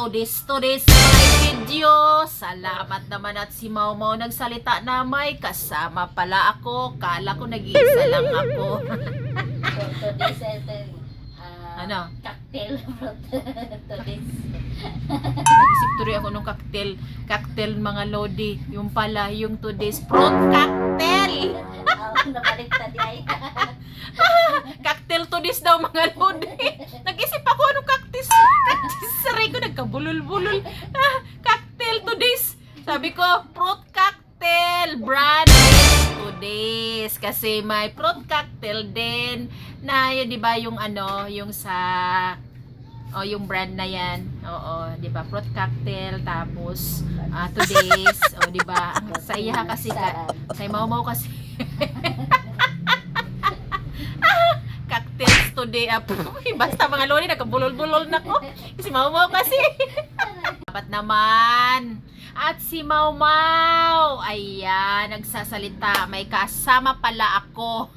today's my video. Salamat naman at si Mau Mau nagsalita na may kasama pala ako. Kala ko nag-iisa lang ako. Today's Ano? cocktail. Today's. Naisip tuloy ako nung cocktail mga lodi. Yung pala, yung today's fruit cocktail. Nabaliktad ay. Cocktail today's daw mga lodi. Nag-isip ako anong cactus. Saray ko nagkabulol-bulol. Cocktail today's. Sabi ko, fruit cocktail brand today's. Kasi may fruit cocktail din na yun, di ba, yung ano, yung sa yung brand na yan. Oo, di ba? Fruit cocktail tapos today's, di ba? Ang saya kasi kay Mau Mau kasi. Cocktails today. Basta mga loli nagkabulol-bulol na ko. Si Mau Mau kasi. Dapat naman. At si Mau Mau, ayan, nagsasalita. May kasama pala ako.